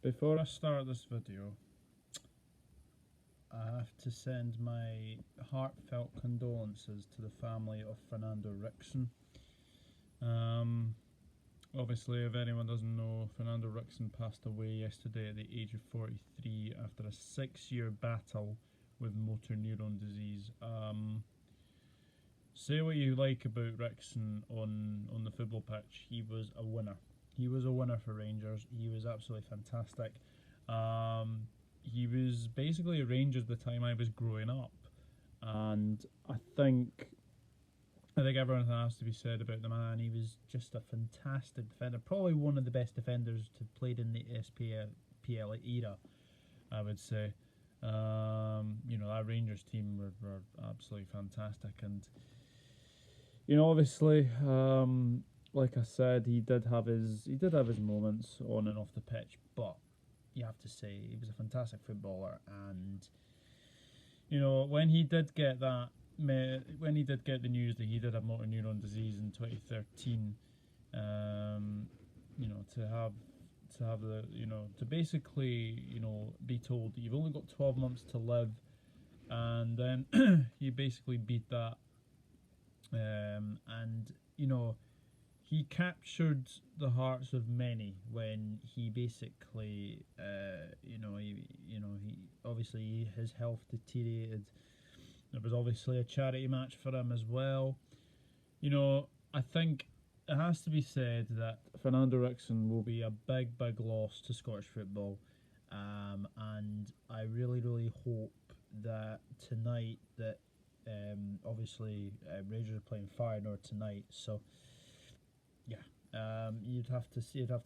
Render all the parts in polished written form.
Before I start this video, I have to send my heartfelt condolences to the family of Fernando Ricksen. Obviously, if anyone doesn't know, Fernando Ricksen passed away yesterday at the age of 43 after a 6-year battle with motor neurone disease. Say what you like about Ricksen on the football pitch, he was a winner. He was a winner for Rangers. He was absolutely fantastic. He was basically a Rangers the time I was growing up, and I think everything has to be said about the man. He was just a fantastic defender, probably one of the best defenders to played in the SPL era, I would say. That Rangers team were absolutely fantastic, and obviously, like I said, he did have his moments on and off the pitch, but you have to say he was a fantastic footballer. And when he did get the news that he did have motor neurone disease in 2013, to basically be told that you've only got 12 months to live, and then you basically beat that, and he captured the hearts of many when he basically, he obviously his health deteriorated. There was obviously a charity match for him as well. I think it has to be said that Fernando Ricksen will be a big loss to Scottish football, and I really hope that tonight that obviously Rangers are playing Feyenoord tonight, so yeah, you'd have to say that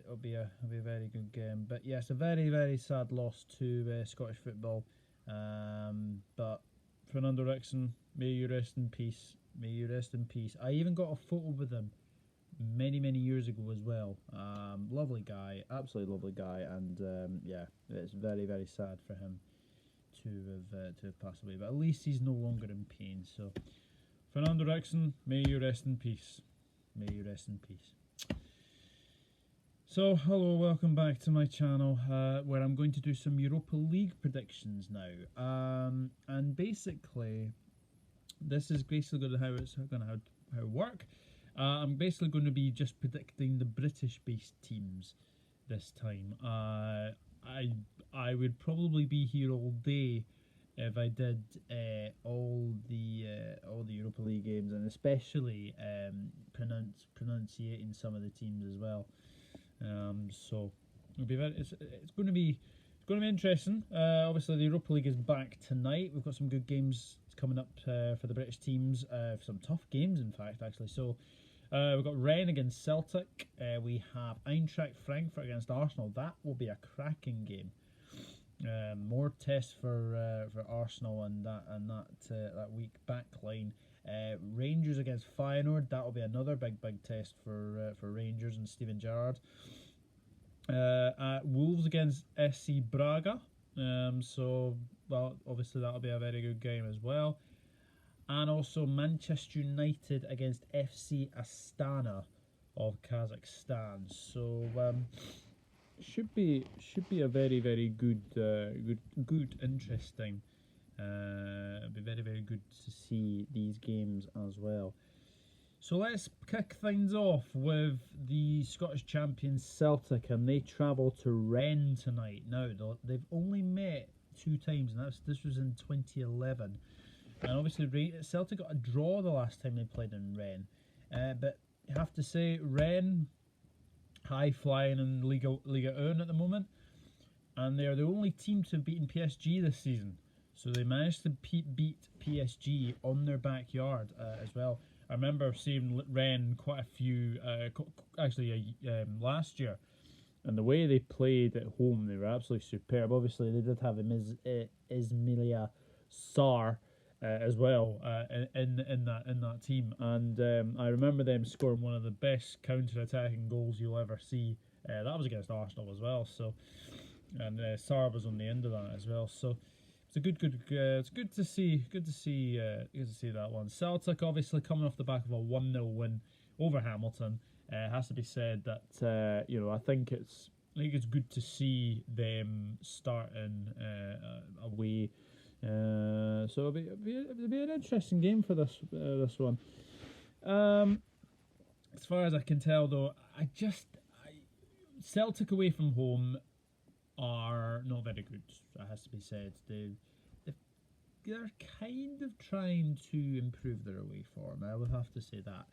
it'll be a very good game. But yes, a very sad loss to Scottish football. But Fernando Ricksen, may you rest in peace. May you rest in peace. I even got a photo with him many years ago as well. Lovely guy, absolutely lovely guy, and yeah, it's very sad for him to have passed away. But at least he's no longer in pain. So, Fernando Ricksen, may you rest in peace. May you rest in peace. So, hello, welcome back to my channel, where I'm going to do some Europa League predictions now. And basically, this is basically going to work. I'm basically going to be just predicting the British-based teams this time. I would probably be here all day if I did all the Europa League games, and especially pronunciating some of the teams as well. So it's going to be interesting. Obviously, the Europa League is back tonight. We've got some good games coming up for the British teams. Some tough games, in fact, actually. So we've got Rennes against Celtic. We have Eintracht Frankfurt against Arsenal. That will be a cracking game. More tests for Arsenal and that weak back line. Rangers against Feyenoord. That will be another big test for Rangers and Steven Gerrard. Wolves against SC Braga. Obviously that'll be a very good game as well. And also Manchester United against FC Astana of Kazakhstan. So should be a very good, interesting. It'll be very good to see these games as well. So let's kick things off with the Scottish champions Celtic, and they travel to Rennes tonight. Now they've only met 2 times, and this was in 2011. And obviously Celtic got a draw the last time they played in Rennes. But you have to say, Rennes high flying in Liga 1 at the moment, and they are the only team to have beaten PSG this season. So they managed to beat PSG on their backyard as well. I remember seeing Rennes quite a few, last year, and the way they played at home, they were absolutely superb. Obviously, they did have Ismaila Sarr as well in that team, and I remember them scoring one of the best counter-attacking goals you'll ever see. That was against Arsenal as well. So, and Sarr was on the end of that as well. So. It's a it's good to see that one. Celtic obviously coming off the back of a 1-0 win over Hamilton. It has to be said that I think it's good to see them starting away. So it'll be an interesting game for this one. As far as I can tell, though, Celtic away from home are not very good. That has to be said. They're kind of trying to improve their away form. I would have to say that.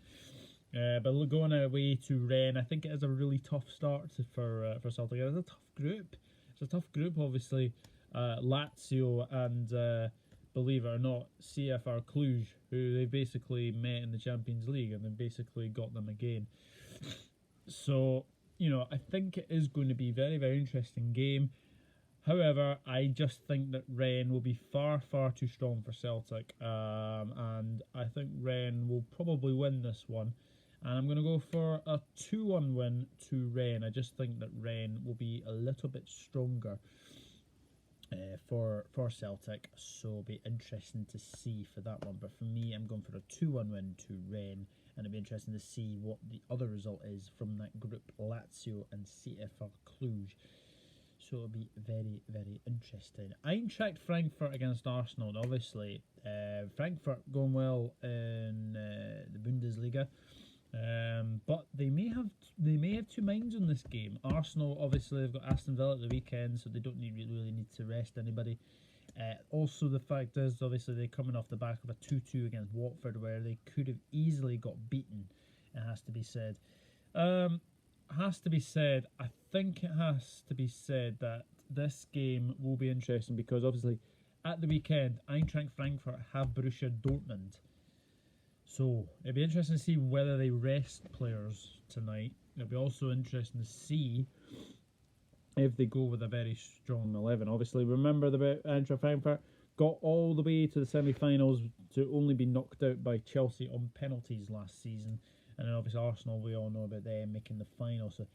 But going away to Rennes, I think it is a really tough start for Celtic. It's a tough group. It's a tough group, obviously. Lazio and believe it or not, CFR Cluj, who they basically met in the Champions League and then basically got them again. So, I think it is going to be a very, very interesting game. However, I just think that Rennes will be far, far too strong for Celtic. And I think Rennes will probably win this one. And I'm going to go for a 2-1 win to Rennes. I just think that Rennes will be a little bit stronger for Celtic, so it'll be interesting to see for that one. But for me, I'm going for a 2-1 win to Rennes, and it'll be interesting to see what the other result is from that group, Lazio and CFR Cluj. So it'll be very, very interesting. Eintracht Frankfurt against Arsenal. Obviously, Frankfurt going well in the Bundesliga. But they may have two minds on this game. Arsenal, obviously, they've got Aston Villa at the weekend, so they don't really need to rest anybody. Also, the fact is, obviously, they're coming off the back of a 2-2 against Watford, where they could have easily got beaten. It has to be said. I think it has to be said that this game will be interesting because, obviously, at the weekend, Eintracht Frankfurt have Borussia Dortmund. So, it'll be interesting to see whether they rest players tonight. It'll be also interesting to see if they go with a very strong 11. Obviously, remember the Eintracht Frankfurt got all the way to the semi-finals to only be knocked out by Chelsea on penalties last season. And then obviously Arsenal, we all know about them making the final. So,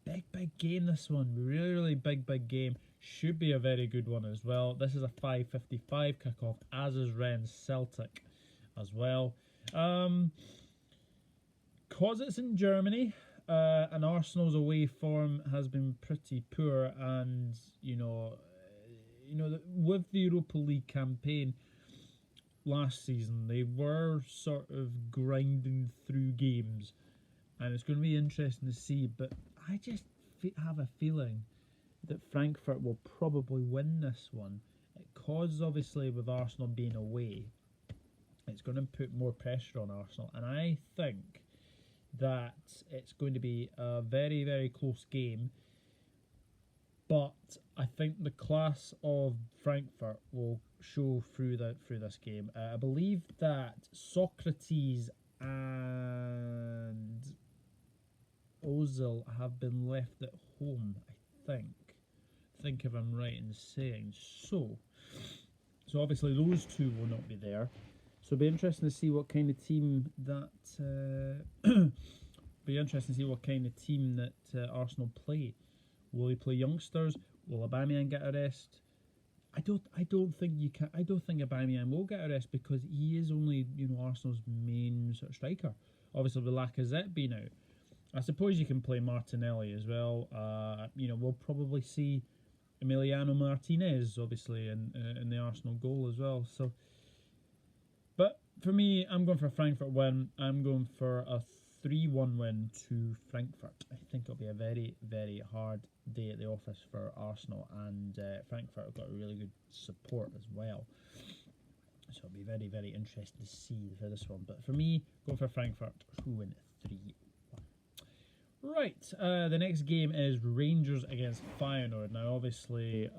big game this one. Really big game. Should be a very good one as well. This is a 5:55 kickoff, as is Rennes Celtic as well. Cause it's in Germany, and Arsenal's away form has been pretty poor, and with the Europa League campaign last season, they were sort of grinding through games, and it's going to be interesting to see. But I just have a feeling that Frankfurt will probably win this one. Because obviously with Arsenal being away, it's going to put more pressure on Arsenal, and I think that it's going to be a very, very close game. But I think the class of Frankfurt will show through this game. I believe that Socrates and Ozil have been left at home, I think if I'm right in saying so. So obviously those two will not be there. So it'll be interesting to see what kind of team that Arsenal play. Will he play youngsters? Will Aubameyang get a rest? I don't think Aubameyang will get a rest because he is only Arsenal's main sort of striker. Obviously with Lacazette being out, I suppose you can play Martinelli as well. We'll probably see Emiliano Martinez obviously in the Arsenal goal as well. So, but for me, I'm going for a Frankfurt win. I'm going for a 3-1 win to Frankfurt. I think it'll be a very, very hard day at the office for Arsenal, and Frankfurt have got really good support as well. So it'll be very, very interesting to see for this one. But for me, going for Frankfurt, who win 3-1. Right, the next game is Rangers against Feyenoord. Now, obviously,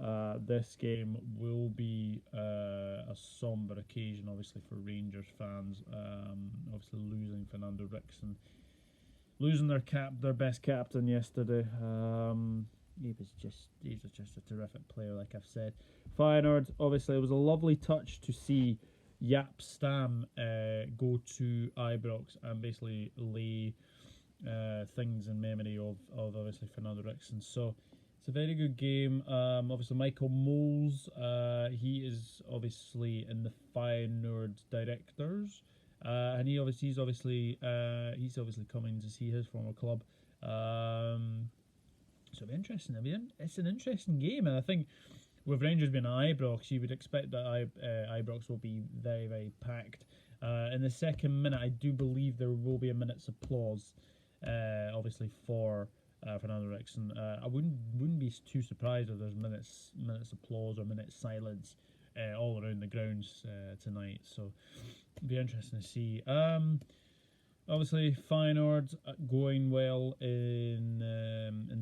this game will be a sombre occasion, obviously, for Rangers fans. Obviously, losing Fernando Ricksen, losing their best captain yesterday. He was just a terrific player, like I've said. Feyenoord, obviously, it was a lovely touch to see Jaap Stam go to Ibrox and basically lay things in memory of obviously Fernando Ricksen. So it's a very good game. Obviously Michael Moles, he is obviously in the Feyenoord directors, and he's obviously coming to see his former club. So it'll be interesting. It's an interesting game, and I think with Rangers being at Ibrox, you would expect that Ibrox will be very, very packed. In the second minute, I do believe there will be a minute's applause, obviously for Fernando Ricksen. I wouldn't be too surprised if there's minutes applause or minutes silence all around the grounds tonight. So it'll be interesting to see. Obviously, Feyenoord going well in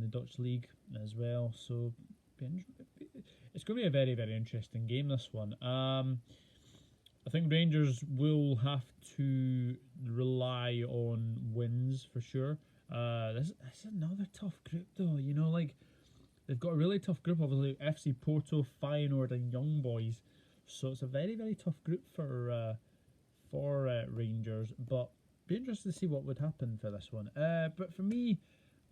the Dutch league as well. So it's going to be a very, very interesting game, this one. I think Rangers will have to rely on wins for sure. This is another tough group, though. You know, like, they've got a really tough group, obviously. FC Porto, Feyenoord, and Young Boys. So it's a very, very tough group for Rangers. But be interested to see what would happen for this one. But for me,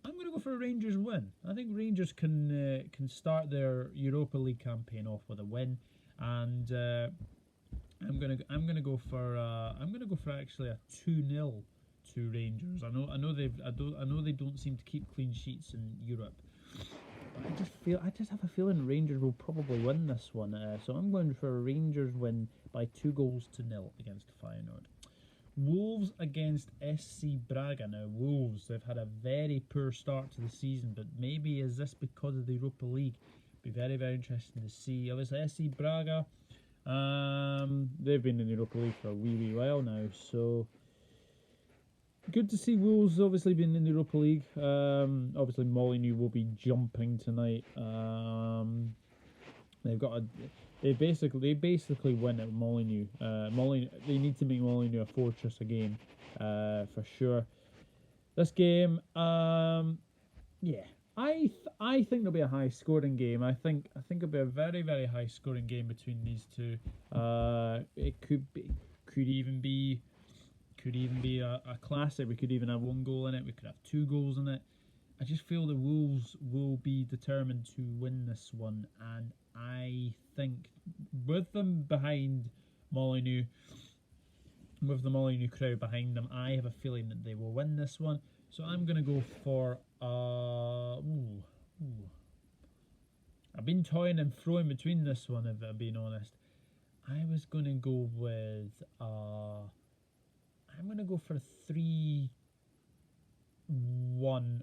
I'm going to go for a Rangers win. I think Rangers can start their Europa League campaign off with a win, and I'm gonna go for actually a 2-0 to Rangers. I know they don't seem to keep clean sheets in Europe, but I just have a feeling Rangers will probably win this one. So I'm going for a Rangers win by 2-0 against Feyenoord. Wolves against SC Braga. Now, Wolves, they've had a very poor start to the season, but maybe is this because of the Europa League? Be very, very interesting to see. Obviously, SC Braga, they've been in the Europa League for a wee while now, so good to see Wolves obviously being in the Europa League. Obviously, Molineux will be jumping tonight. They basically win at Molineux. They need to make Molineux a fortress again, for sure. This game, yeah, I think there'll be a high scoring game. I think it'll be a very, very high scoring game between these two. It could even be a classic. We could even have 1 goal in it. We could have 2 goals in it. I just feel the Wolves will be determined to win this one, and I think with them behind Molineux, with the Molineux crowd behind them, I have a feeling that they will win this one. So I'm going to go for I've been toying and throwing between this one, if I'm being honest. I was going to go with I'm going to go for a 3-1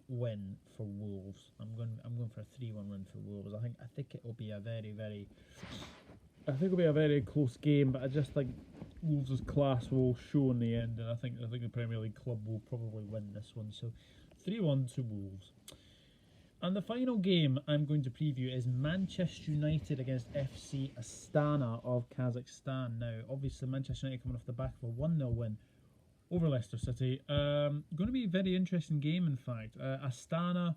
win for Wolves. I'm going for a 3-1 win for Wolves. I think it will be a very close game, but I just think Wolves' class will show in the end, and I think the Premier League club will probably win this one. So 3-1 to Wolves. And the final game I'm going to preview is Manchester United against FC Astana of Kazakhstan. Now, obviously, Manchester United coming off the back of a 1-0 win over Leicester City. Going to be a very interesting game, in fact. Astana,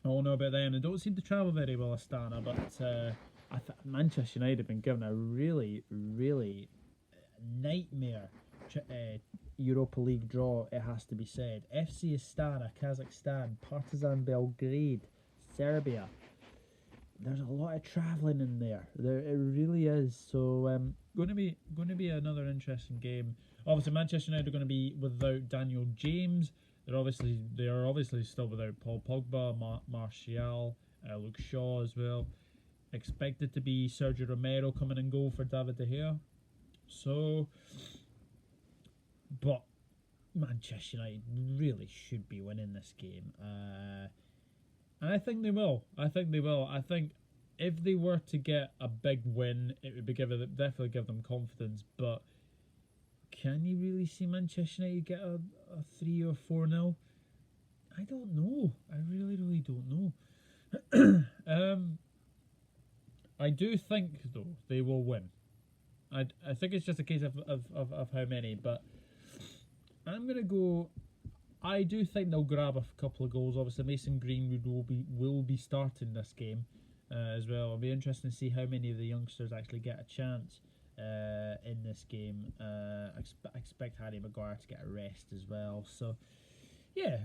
I all know about them. They don't seem to travel very well, Astana, but Manchester United have been given a really, really nightmare Europa League draw, it has to be said. FC Astana, Kazakhstan, Partizan Belgrade, Serbia. There's a lot of travelling in there. It really is. So going to be another interesting game. Obviously, Manchester United are going to be without Daniel James. They are obviously still without Paul Pogba, Martial, Luke Shaw as well. Expected to be Sergio Romero coming in goal for David De Gea. So, but Manchester United really should be winning this game. And I think they will. I think if they were to get a big win, it would be definitely give them confidence. But can you really see Manchester United get a 3 or 4-0? I don't know. I really, really don't know. I do think, though, they will win. I think it's just a case of how many, but I'm going to go... I do think they'll grab a couple of goals. Obviously, Mason Greenwood will be starting this game as well. It'll be interesting to see how many of the youngsters actually get a chance in this game. I expect Harry Maguire to get a rest as well. So, yeah,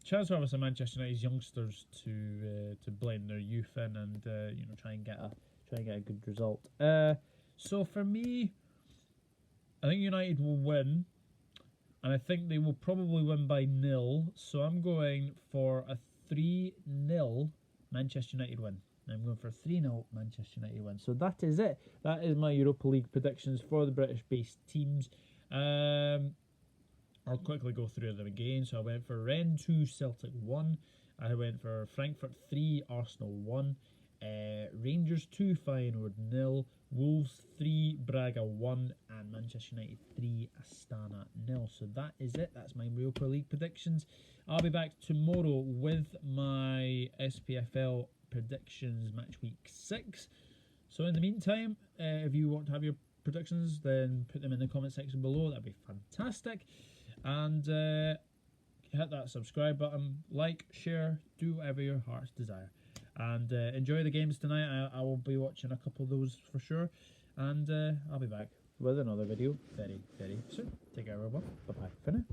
chance for obviously Manchester United's youngsters to blend their youth in and try and get a good result. So for me, I think United will win, and I think they will probably win by 0. So I'm going for a 3-0 Manchester United win. I'm going for a 3-0 Manchester United win. So that is it. That is my Europa League predictions for the British-based teams. I'll quickly go through them again. So I went for Rennes 2, Celtic 1. I went for Frankfurt 3, Arsenal 1. Rangers 2, Feyenoord 0. Wolves 3, Braga 1. And Manchester United 3, Astana 0. So that is it. That's my Europa League predictions. I'll be back tomorrow with my SPFL predictions match week 6. So in the meantime, if you want to have your predictions, then put them in the comment section below. That'd be fantastic. And hit that subscribe button, like, share, do whatever your heart's desire. And enjoy the games tonight. I will be watching a couple of those for sure. And I'll be back with another video very, very soon. Take care, everyone. Bye-bye for now.